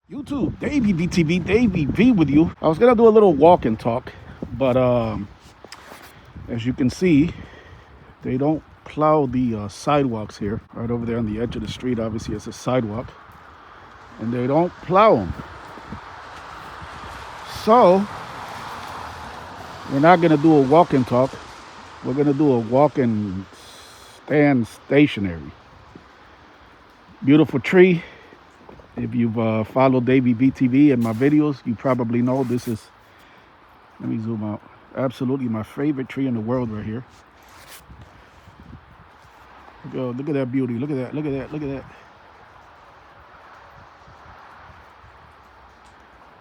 YouTube, Davy BTV, Davy V with you. I was gonna do a little walk and talk, but as you can see, they don't plow the sidewalks here. Right over there on the edge of the street, obviously it's a sidewalk, and they don't plow them. So we're not gonna do a walk and talk. We're gonna do a walk and stand stationary. Beautiful tree. If you've followed Davy BTV and my videos, you probably know this is, let me zoom out, absolutely my favorite tree in the world right here. Look at that beauty. Look at that. Look at that. Look at that.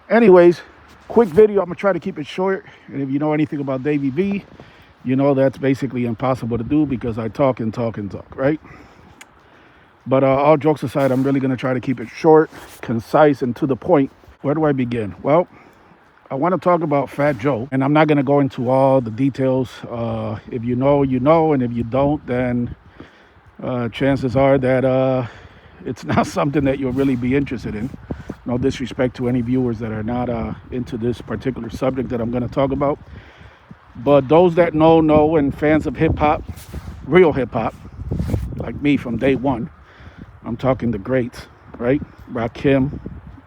Anyways, quick video. I'm going to try to keep it short. And if you know anything about Davy B, you know that's basically impossible to do because I talk and talk and talk, right? But all jokes aside, I'm really going to try to keep it short, concise, and to the point. Where do I begin? Well, I want to talk about Fat Joe, and I'm not going to go into all the details. If you know, you know, and if you don't, then chances are that it's not something that you'll really be interested in. No disrespect to any viewers that are not into this particular subject that I'm going to talk about. But those that know, and fans of hip-hop, real hip-hop, like me from day one, I'm talking the greats, right? Rakim,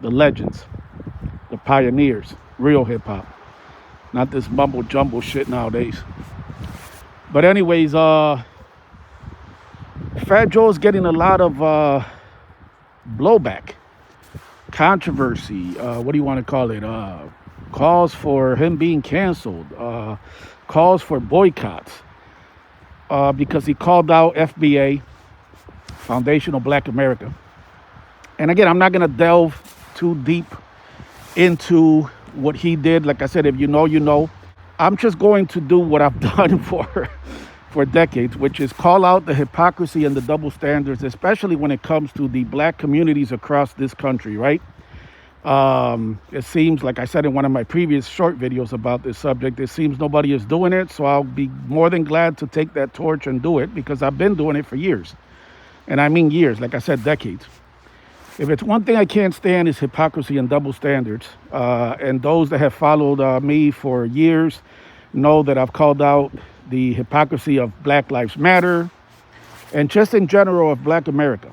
the legends, the pioneers, real hip-hop. Not this mumble-jumble shit nowadays. But anyways, Fat Joe is getting a lot of blowback, controversy, what do you want to call it? Calls for him being canceled, calls for boycotts, because he called out FBA, Foundational Black America. And again, I'm not going to delve too deep into what he did. Like I said, if you know, you know. I'm just going to do what I've done for decades, which is call out the hypocrisy and the double standards, especially when it comes to the black communities across this country, right? It seems, like I said in one of my previous short videos about this subject, it seems nobody is doing it. So I'll be more than glad to take that torch and do it because I've been doing it for years. And I mean years, like I said, decades. If it's one thing I can't stand is hypocrisy and double standards. And those that have followed me for years know that I've called out the hypocrisy of Black Lives Matter and just in general of Black America.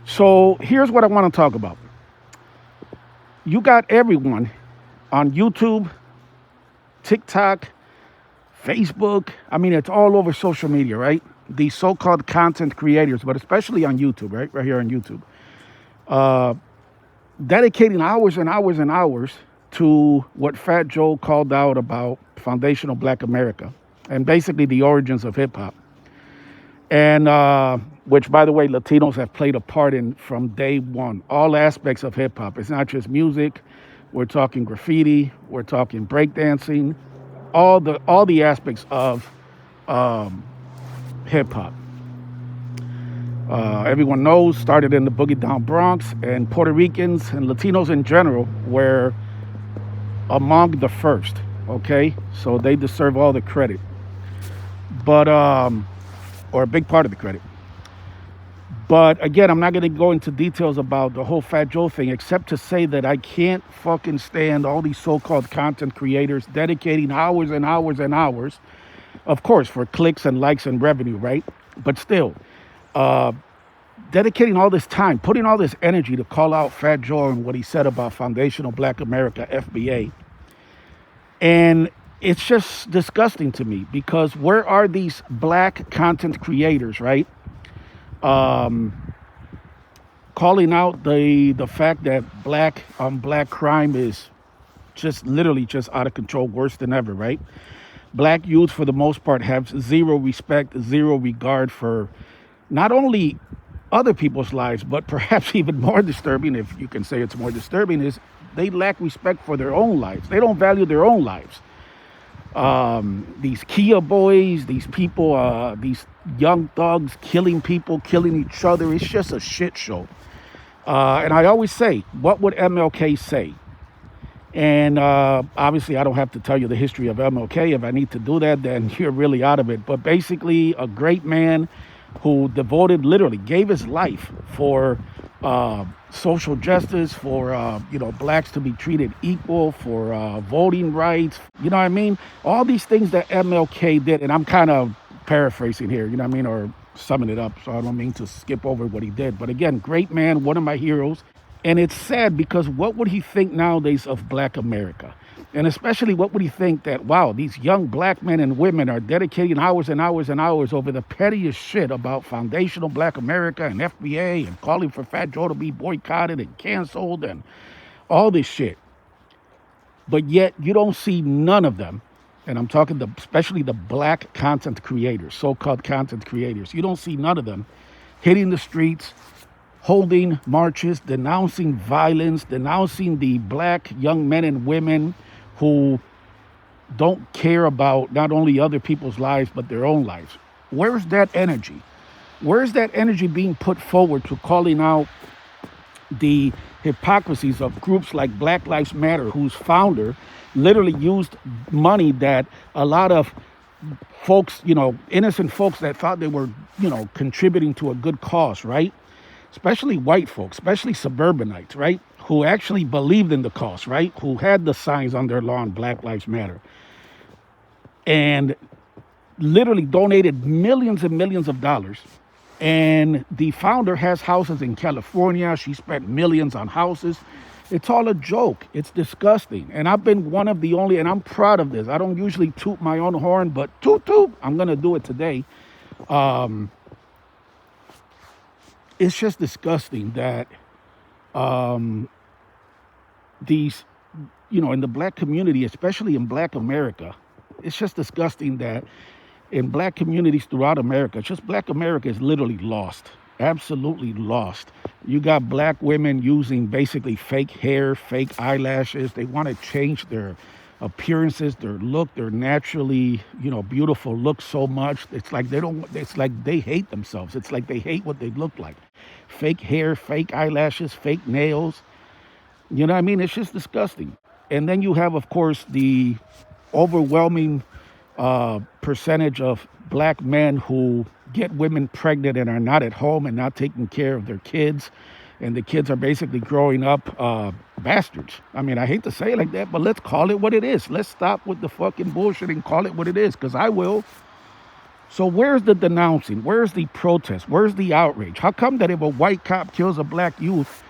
So here's what I want to talk about. You got everyone on YouTube, TikTok, Facebook. I mean, it's all over social media, right? These so-called content creators, but especially on YouTube, right? Right here on YouTube. Dedicating hours and hours and hours to what Fat Joe called out about Foundational Black America and basically the origins of hip-hop. And which, by the way, Latinos have played a part in from day one. All aspects of hip-hop. It's not just music. We're talking graffiti. We're talking breakdancing. All the aspects of hip-hop. Everyone knows, started in the Boogie Down Bronx, and Puerto Ricans and Latinos in general were among the first, okay? So they deserve all the credit. But, or a big part of the credit. But again, I'm not going to go into details about the whole Fat Joe thing, except to say that I can't fucking stand all these so-called content creators dedicating hours and hours and hours, of course, for clicks and likes and revenue, right? But still, dedicating all this time, putting all this energy to call out Fat Joe and what he said about Foundational Black America, FBA. And it's just disgusting to me because where are these black content creators, right? Calling out the fact that black on black crime is just literally just out of control, worse than ever, right? Black youth, for the most part, have zero respect, zero regard for not only other people's lives, but perhaps even more disturbing, if you can say it's more disturbing, is they lack respect for their own lives. They don't value their own lives. These Kia boys, these people, these young thugs killing people, killing each other. It's just a shit show. And I always say, what would MLK say? And obviously, I don't have to tell you the history of MLK. If I need to do that, then you're really out of it. But basically, a great man who devoted, literally gave his life for social justice, for blacks to be treated equal, for voting rights. You know what I mean? All these things that MLK did, and I'm kind of paraphrasing here. You know what I mean, or summing it up. So I don't mean to skip over what he did. But again, great man, one of my heroes. And it's sad because what would he think nowadays of black America? And especially what would he think that, wow, these young black men and women are dedicating hours and hours and hours over the pettiest shit about foundational black America and FBA and calling for Fat Joe to be boycotted and canceled and all this shit. But yet you don't see none of them. And I'm talking especially the black content creators, so-called content creators. You don't see none of them hitting the streets, holding marches, denouncing violence, denouncing the black young men and women who don't care about not only other people's lives, but their own lives. Where's that energy? Where's that energy being put forward to calling out the hypocrisies of groups like Black Lives Matter, whose founder literally used money that a lot of folks, innocent folks that thought they were, contributing to a good cause, right? Especially white folks, especially suburbanites, right? Who actually believed in the cause, right? Who had the signs on their lawn, Black Lives Matter. And literally donated millions and millions of dollars. And the founder has houses in California. She spent millions on houses. It's all a joke. It's disgusting. And I've been one of the only, and I'm proud of this. I don't usually toot my own horn, but toot toot, I'm going to do it today. It's just disgusting that these, in the black community, especially in black America, it's just disgusting that in black communities throughout America, just black America is literally lost, absolutely lost. You got black women using basically fake hair, fake eyelashes. They want to change their appearances, their look, their naturally, beautiful look so much. It's like they hate themselves. It's like they hate what they look like. Fake hair, fake eyelashes, fake nails. You know what I mean? It's just disgusting. And then you have, of course, the overwhelming percentage of black men who get women pregnant and are not at home and not taking care of their kids. And the kids are basically growing up bastards. I mean, I hate to say it like that, but let's call it what it is. Let's stop with the fucking bullshit and call it what it is, because I will. So where's the denouncing? Where's the protest? Where's the outrage? How come that if a white cop kills a black youth,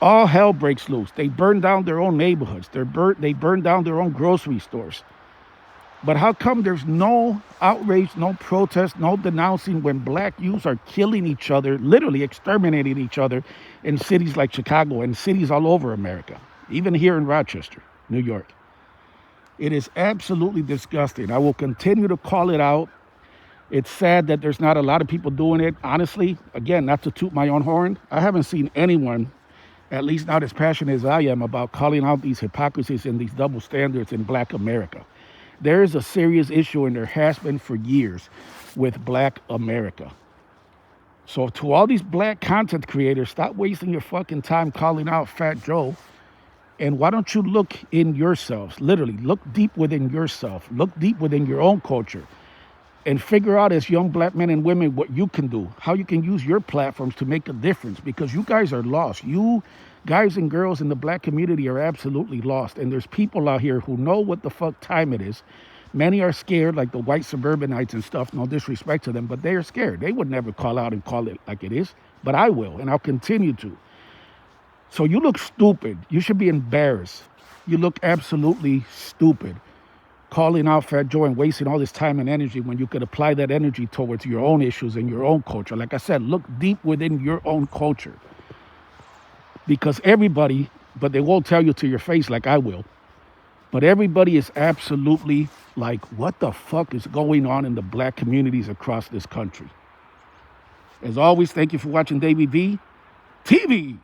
all hell breaks loose? They burn down their own neighborhoods. They burn down their own grocery stores. But how come there's no outrage, no protest, no denouncing when black youths are killing each other, literally exterminating each other in cities like Chicago and cities all over America, even here in Rochester, New York? It is absolutely disgusting. I will continue to call it out. It's sad that there's not a lot of people doing it. Honestly, again, not to toot my own horn, I haven't seen anyone, at least not as passionate as I am, about calling out these hypocrisies and these double standards in black America. There is a serious issue, and there has been for years, with black America. So to all these black content creators, stop wasting your fucking time calling out Fat Joe. And why don't you look in yourselves, literally look deep within yourself, look deep within your own culture, and figure out as young black men and women what you can do, how you can use your platforms to make a difference, because you guys are lost. You guys and girls in the black community are absolutely lost. And there's people out here who know what the fuck time it is. Many are scared, like the white suburbanites and stuff. No disrespect to them, but they are scared. They would never call out and call it like it is, but I will, and I'll continue to. So you look stupid. You should be embarrassed. You look absolutely stupid calling out Fat Joe and wasting all this time and energy when you could apply that energy towards your own issues and your own culture. Like I said, look deep within your own culture. Because everybody, but they won't tell you to your face like I will, but everybody is absolutely like, what the fuck is going on in the black communities across this country? As always, thank you for watching Davy V TV.